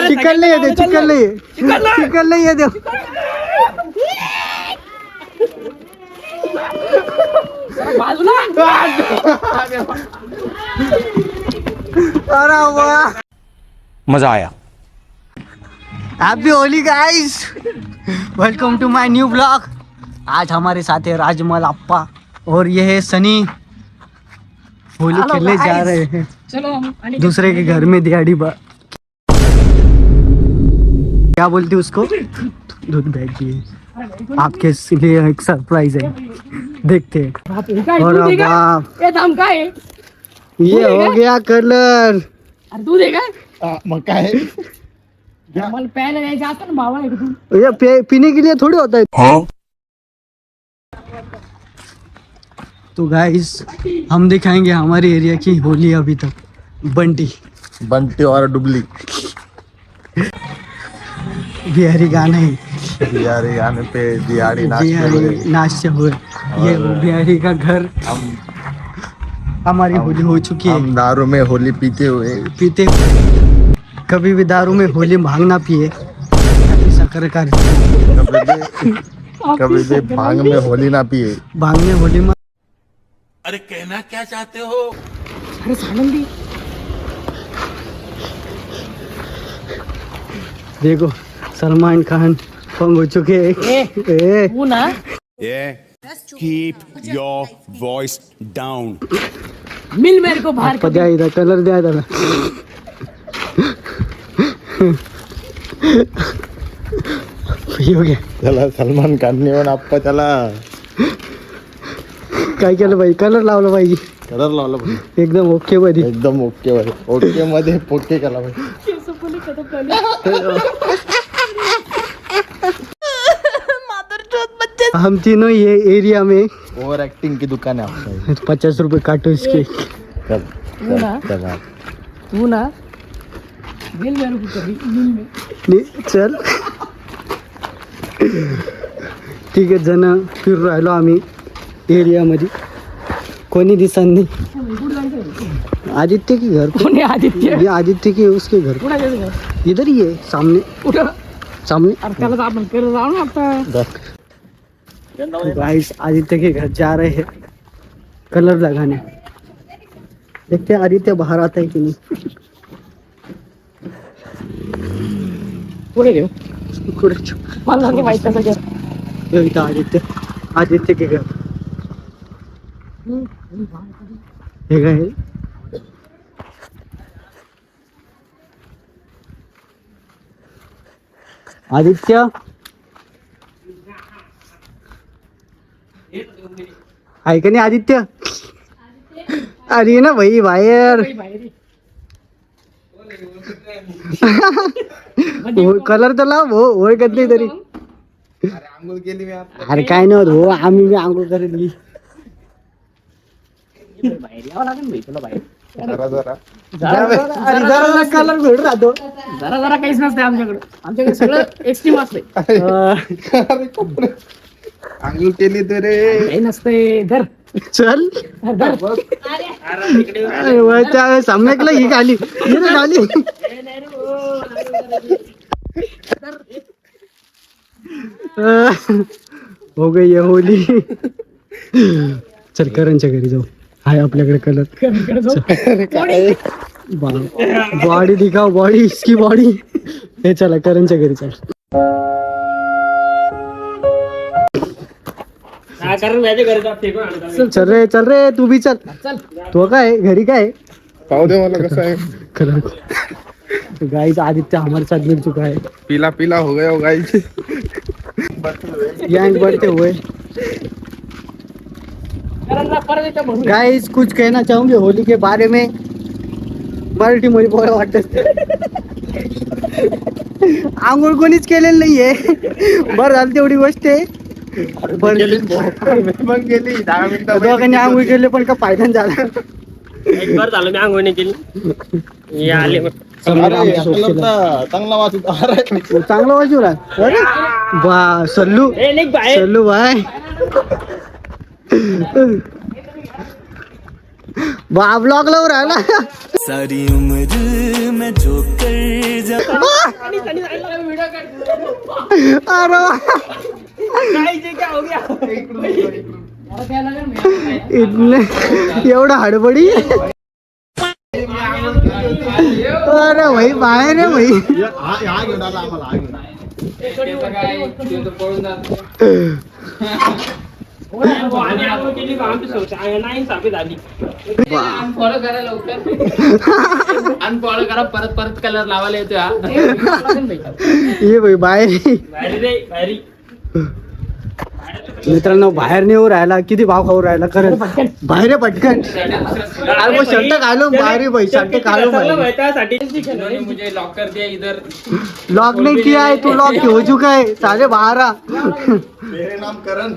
Chicken नाही येते, chicken नाही, चिकन नाही येते. अरे वाह, मजा आया. Happy Holi guys, welcome to my new blog. आज हमारे साथ है राजमल अप्पा और ये है सनी. होली खेलने जा रहे हैं. चलो दूसरे के घर में दिहाड़ी बा, क्या बोलती उसको, दूध बैग दिए. आपके लिए एक सरप्राइज है, देखते हैं. और अब ये हो गया कलर. अरे तू देगा मग काय मला प्यायला द्यायचं असतं ना भावा तू. ये पीने के लिए थोड़ी होता है. तो गाइस हम दिखाएंगे हमारे एरिया की होली अभी तक. बंटी और डुबली बिहारी गाना है. बिहारी गाने पे बिहारी बिहारी नाचते हुए ये बिहारी का घर. हमारी होली हो चुकी है. हम दारू में होली पीते कभी भी दारू में होली भांग ना पिए. शक्कर का कभी भी भांग में होली ना पिए. भांग में होली में. अरे कहना क्या चाहते हो? अरे सानंदी देखो सलमान खान पंग हो चुके हैं. तू ना Keep your voice down. Mill मेरे को बाहर आपका द्या इधर कलर द्या त्याला. हे हो गया. चला सलमान खान ने आप्पा त्याला काय केलं पाहिजे, कलर लावला पाहिजे. कलर लावला पाहिजे. एकदम ओके मध्ये. एकदम ओके मध्ये, ओके मध्ये पोके केला पाहिजे. हम तीनों ये एरिया में ओव्हर ऍक्टिंग की दुकान है आपका. 50 रुपए काटो इसके. चल ना चला तू ना मिल मेरे को कभी मिल में. नाही, चल ठीक आहे. जण फिरू राहिलो आम्ही एरियामध्ये. कोणी दिसत नाही. आदित्य की घर पे. कोणी आदित्य ये आदित्य के उसके घर कुठं गेलं घर? इधर ही है सामने. कुठं? सामने. अरे त्याला तर आपण करत जाऊ ना आता. गाइस आदित्य के घर जा रहे हैं कलर लगाने. देखते हैं आदित्य बाहर आता है कि नहीं. पुढे देऊ कुठे मला नाही माहित कसं घर. इथं आदित्य के घर. हे काय आहे? आदित्य आहे का नाही आदित्य. अरे ना भाई बाहेर. कलर तर लाव हो, ओळखत नाही तरी. आंघोळ केली मी आता. अरे काय नाही होत हो, आम्ही मी आंघोळ करेल. बाहेर यावं लागेल भाई तुला बाहेर. जरा जरा अरे जरा कलर भेटून राहतो. जरा जरा काहीच नसते आमच्याकडे. आमच्याकडे सगळं एक्स्ट्रीम असते. आंघोळ केली तर रे काही नसते. धर चल धर. अरे वा, त्या सम्यकला ही खाली खाली. हो गई है होली. चल करणच्या घरी जाऊ. हाय आपल्याकडे कलर. बॉडी दिखाओ, बॉडी इसकी बॉडी. हे चला करणच्या घरी चल. चल रे तू भी चल. तो काय घरी काय पाहू दे मला कसं आहे. कलर गाइस आदित्य हमारे साथ मिल चुका है. पीला पीला हो गया गाइस. गैंग बढ़ते हुए. गाइस कुछ कहना चाहूंगे होली के बारे में. मराठी मध्ये बोला वाटत. आंघोळ कोणीच केलेलं नाहीये. बरं झालं तेवढी गोष्ट आहे. मग गेली 10 मिनिटं. दोघांनी आंघोळ केले पण का फायदा झाला. एक बार झालं मी आंघोळ नाही केली. हे आले चांगला वाच. चांगला वाजू राहा. अरे बा सल्लू सल्लू भाई. बा ब्लॉग लावून राहिला. सारी उम्र में जो कर जा अरे क्या हो गया और क्या लगा मैं इतने एवढं हडबडी अरे भाई बाहेर आहे भाई हा घेऊन आला आम्हाला हा घेऊन फॉलो करा लवकर अनफॉलो करा परत परत कलर लावायला येतो हा ये भाई बाहेर मित्रांनो बाहेर नाही येऊ राहिला किती भाव खाऊ राहिला खरं बाहेर आहे पटकन अरे वो शर्ट घालून बाहेर भाई शर्ट घालून मुझे लॉक कर दिया इधर लॉक नहीं किया है तू लॉक हो चुका है 12:30 मेरे नाम करण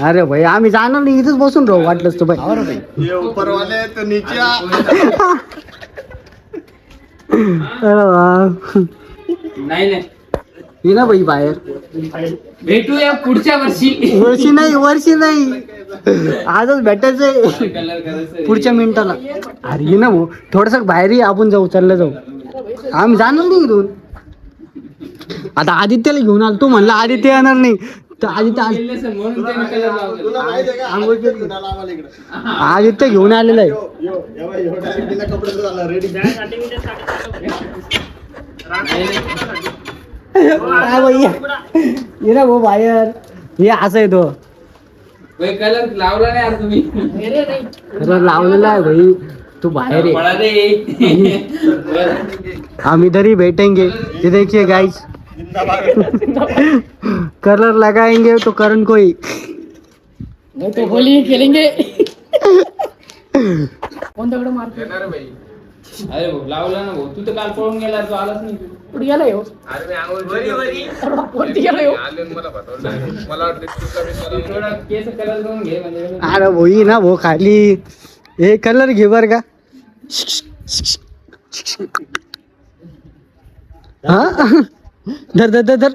अरे भाई आम्ही जाणार नाही इथेच बसून राहू वाटलंच तो भाई ये ऊपर वाले तो नीचे आ. अरे वा. नाही ये ना भाई बाहेर भेटूया पुढच्या वर्षी वर्षी नाही आजच भेटायचंय कलर करायचं पुढच्या मिनिटाला अरे ये ना भाऊ थोडस बाहेर ये आपण जाऊ चाललं जाऊ आम्ही जाणार नाही इथून आता आदित्यला घेऊन आलो तू म्हणला आदित्य येणार नाही तर आदित्य म्हणून त्याने कलर लावला तुला माहिती आहे का आंघोळ घेऊन आला आम्हाला इकडे आदित्य घेऊन आलेला आहे यो डायरेक्ट बिना कपड्याचं झाला रेडी काय भैया ये ना भाऊ बाहेर हे असं आहे तो कलर लावला नाही यार तुम्ही अरे लावलेला आहे भाई तू बाहेर आहे पळा रे हम इधर ही बैठेंगे ये देखिए गाइस कलर लगाएंगे तो करण कोई तो होली खेलेंगे कोण दगड मारतो येणार भाई अरे भाऊ लावला ना भाऊ तू तर काल पळून गेला तू आलाच नाही कुठे गेला हो अरे मी आंघोळ वरती गेला हो मला थोडा केस कलर करून घे म्हणजे अरे भाई ना भाऊ खाली हे कलर घे बर का हा धर धर धर धर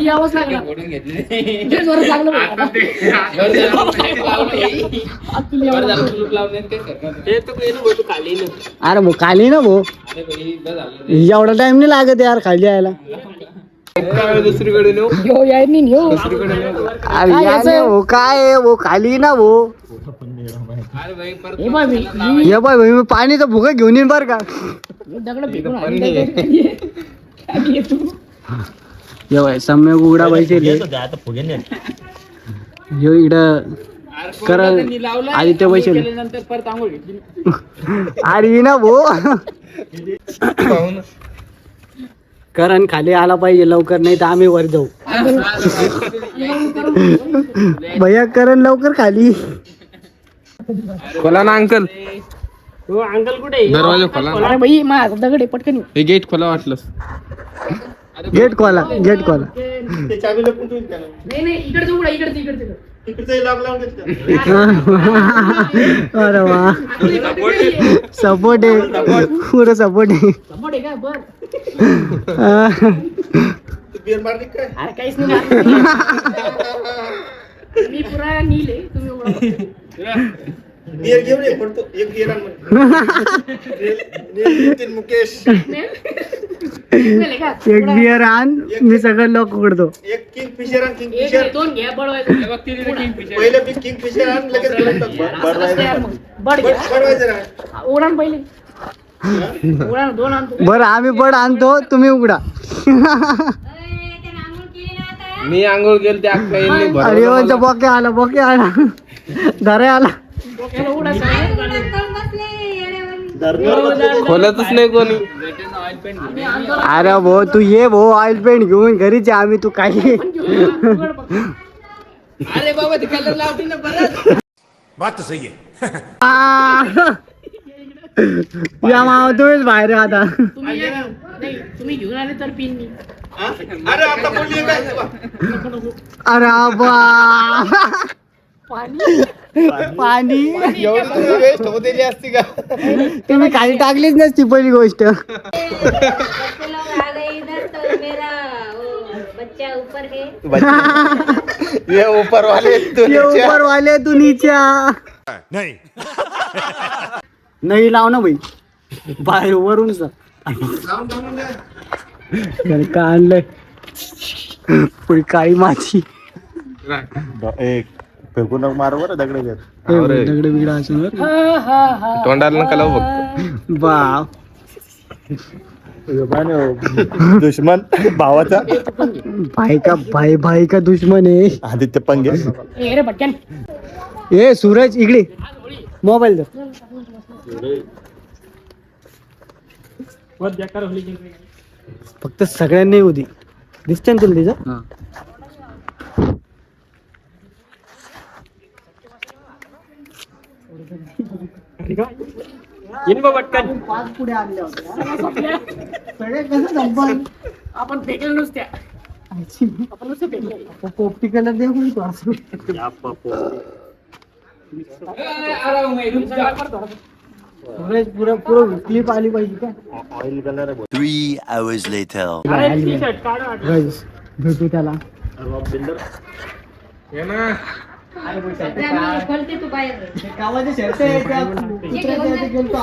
आवाज लागला ओढून घेतले अरे भाऊ खाली ना भाऊ एवढा टाइम नाही लागत यार खाली यायला दुसरीकडे अरे यार वो काय आहे वो खाली ना वो ये बाय भाई मी पाणीचा भुगा घेऊन येईन बर का ये बाय सम्यक उघडा पाहिजे यो इकडं कर आदित्य पैसे नंतर परत आंघोळ घेतली अरे ना भो करण खाली आला पाहिजे लवकर नाही तर आम्ही वर जाऊ भैया करण लवकर खाली खोला ना अंकल हो अंकल कुठे दरवाजा खोला अरे भाई माझा दगड आहे पटकन हे गेट खोला वाटलं गेट खोला गेट खोला नाही इकडे उघडा इकडे अरे वा सपोर्ट आहे पुरं सपोर्ट आहे का बर अरे काहीच नाही मी पुरा नील आहे तुम्ही उघडा बियर घेऊन ये पडतो एक बियर आण मुकेश एक बियर आण मी सगळं लॉक उघडतो एक किंग फिशर आण किंग फिशर दोन घ्या बडवायचं पहिले बी किंग फिशर आण लगेच बडवायचं उडान पहिले उडान दोन आणतो बरं आम्ही बड आणतो तुम्ही उघडा मी आंघोळ गेल त्या अरे म्हणजे बोके आला धरे आला खोलतच नाही कोणी अरे भो तू ये भो ऑइल पेंट घेऊन घरीच आम्ही तू काही अरे बाबा ते कलर लावते ना परत बात तो सही है या मामा तुम्हीच बाहेर आहे आता तुम्ही घेऊन आले तर पिन मी अरे आता बोलली काय अरे बा पाणी वेस्ट होते असती का तुम्ही खाली टाकलीच नसती पहिली गोष्ट बच्चा ऊपर है ये ऊपर वाले ये ऊपर वाले तू नीचे आ. नाही लाव ना भाई बाहेर वरून जा का आणलंय पुढे काळी माती एक फेकून मार बरं दगडे घेत दगड बिगड असून तोंडाला नका लावू फक्त. बाप दुश्मन भावाचा भाई का दुश्मन आहे आदित्य पंगे ए सूरज इकडे मोबाईल दर फक्त सगळ्यांनी होती दिसते ना तुला तिचं पाच पुढे आणल्या होत्या सगळे कसं संपन आपण फेकलं नुसत्या आपण नुसतं फेकलं पोपटी कलर दे म्हणून तो असं सूरज पुरं क्लिप आली पाहिजे का ऑइल कलर 3 hours later. गाईस भेटू त्याला ये ना तू बाहेर गावाचे शर्ट आहे त्या कुत्र्याच्या इथे गेलतो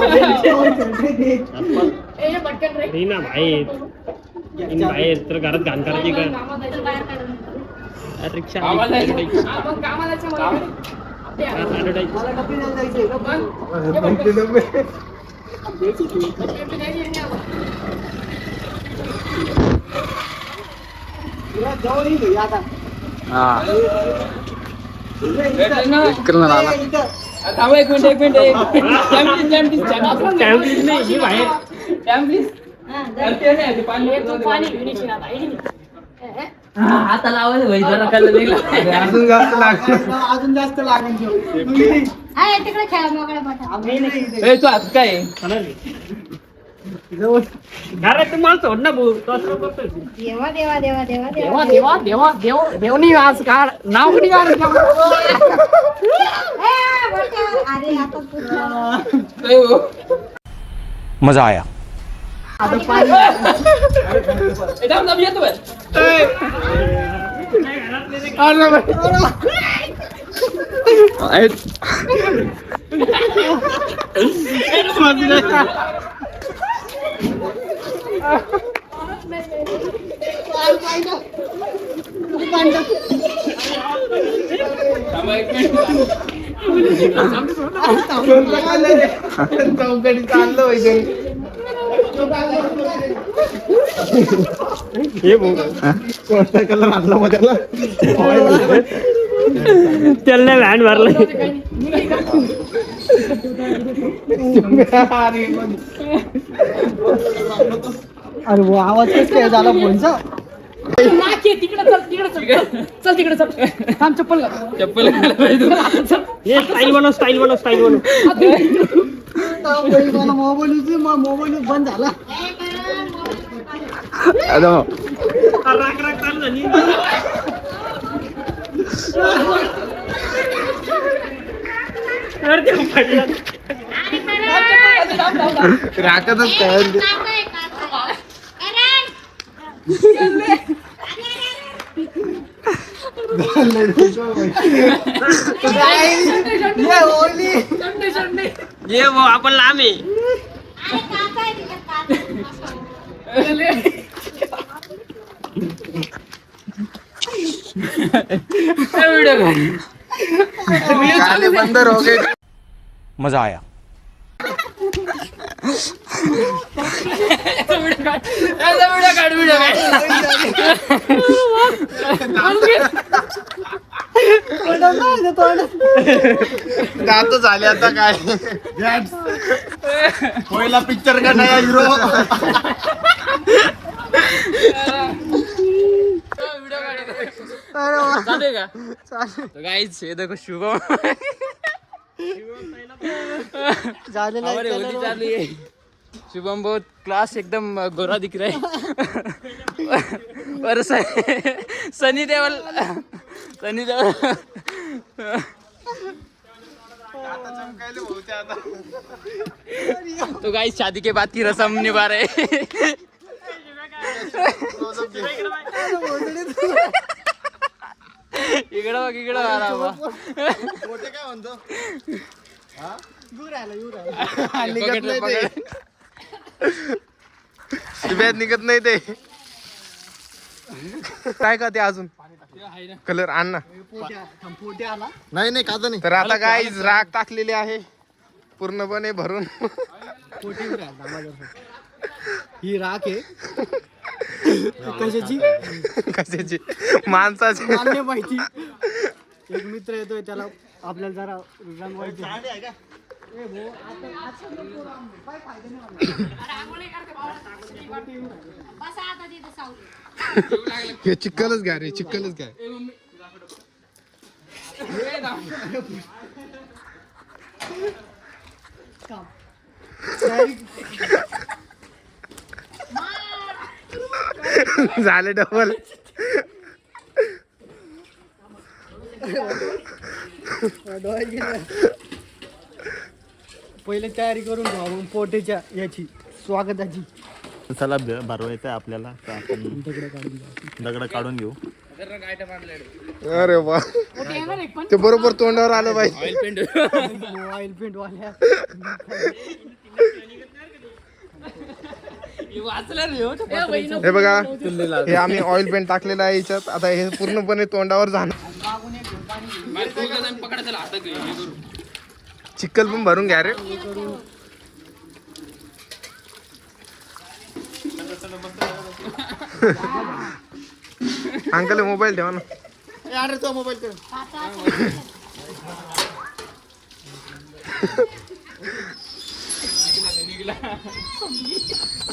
बाहेर तर घरात घाण करायची का रिक्षा एक मिनिट आता लावायचं भाई जरा कळलं अजून जास्त लागेल तिकडे खेळा मोकळ्या पाठा तू आज काय घरात माणूस सोड ना भाऊ तो असं करतोय. देवा देवा देवा देवा देवा देवा देवा देव देवनी आज का नाव कुठे अरे आता मजा आया. चौकडी चाललं कोणता कलर आणला मग त्याला त्याला व्हॅन भरलं अरे वो आवाज कसं काय झाला फोनचा तिकडे चल तिकडे चल थांब चप्पल चप्पल घालायला पाहिजे. हे स्टाईल बनव मोबाईल बंद झाला राग चालू झाली अरे ते पडलं. राखतच काय ये भाऊ आपण लांब आहे गाने बंद हो गए. मजा आया. गातो झाले आता काय पहिला पिक्चर का नया हिरो चालू का तो गाइस ये देखो शुभम झालेला हमारी होली चालू है. शुभम बहुत क्लास एकदम गोरा दिख रहा है और सनी देओल तो गाइस शादी के बाद की रस्म निभा रहे इकडं बघ इकडं आला बा. मोठे काय म्हणतो निघत नाही ते शिव्यात निघत नाही ते काय का ते अजून कलर आण ना. नाही नाही काचा नाही तर आता काय राग टाकलेली आहे पूर्णपणे भरून. ही राख आहे कशाची कशाची माणसाची मला माहिती. एक मित्र येतोय त्याला आपल्याला जरा रंगवायचं. हे चिक्कलच घ्या रे चिक्कलच घ्या. झाले डबल. पहिले तयारी करून ठेवा मग पोटेच्या याची स्वागताची. चला भरवायचं आपल्याला तर आपण दगड काढून घेऊ. अरे वा ते बरोबर तोंडावर आलं पाहिजे. ऑइल पेंट वाल्या हे बघा हे आम्ही ऑइल पेंट टाकलेलं आहे याच्यात. आता हे पूर्णपणे तोंडावर जाणार. चिक्कल पण भरून घ्या रे. अंकल मोबाईल ठेवा ना. अरे तो मोबाईल कर.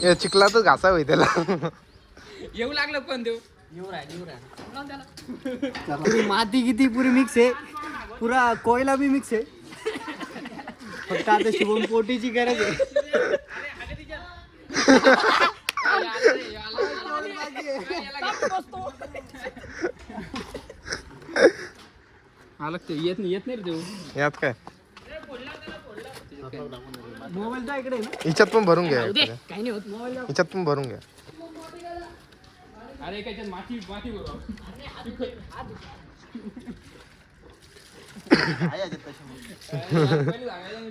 हे चिखलातच घासा होई त्याला. येऊ लागलं पण देऊ. पुरी माती किती पुरी मिक्स आहे. पुरा कोयला बी मिक्स आहे. फक्त आता शिवम पोटीची गरज आहे. आलं ते येत नाही रे देऊ. यात काय मोबाईल तर इकडे आहे ना. हिच्यात पण भरून घ्या. काही नाही होत मोबाईल. हिच्यात पण भरून घ्या. अरे काय माती माती बरोबर.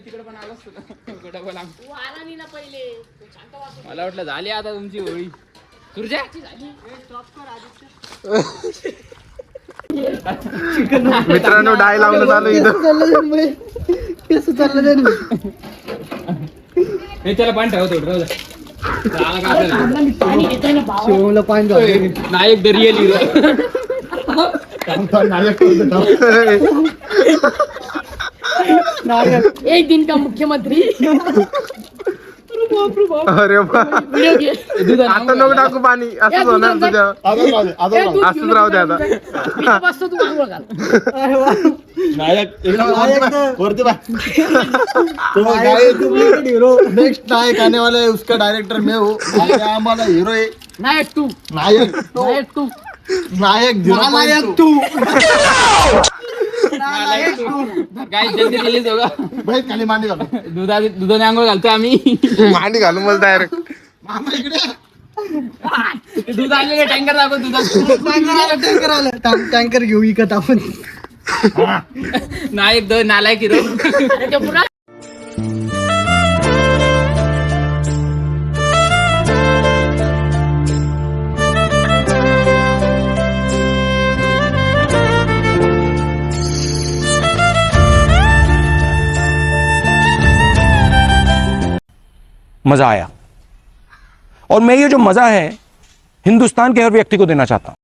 तिकडे पण आलोच डबल वाला नीला पहिले शांत वाचू. मला वाटलं झाली आता तुमची होळी. तुझ्या मित्रांनो डाय लावणं चालू इथं. कसं चाललं त्यांनी. हे त्याला पाणी ठेवतो राहू द्या. त्याला काय झालं? मी पाणी घेतोय ना भावा. शिवमला पाणी घाल. नायक द रिअल हिरो. एक दिन का मुख्यमंत्री. अरे वा व्हिडिओ घे. आता नको टाकू पाणी असंच होणार तुझ्या. असंच राहू दे आता. बसतो तू आंघोळ घाल. अरे वा. हीरो नेक्स्ट नायक आने वाला है उसका डायरेक्टर मैं हूँ. हमारा हीरो है नायक तू. नायक नायक तू. नायक नालायक तू. काय जल्दी रिलीज होगा. भाई खाली मांडी घालो. दुधाने आंघोळ घालतोय आम्ही. मांडी घालून मला डायरेक्ट. मामा इकडे दूध आणलेलं टँकर दाखव दुधाचं. टँकर आलं. टँकर घेऊ विकत आपण. नायक द नालायक हिरो. अरे ते पुरा मजा आया और मैं ये जो मजा है हिंदुस्तान के हर व्यक्ति को देना चाहता हूं.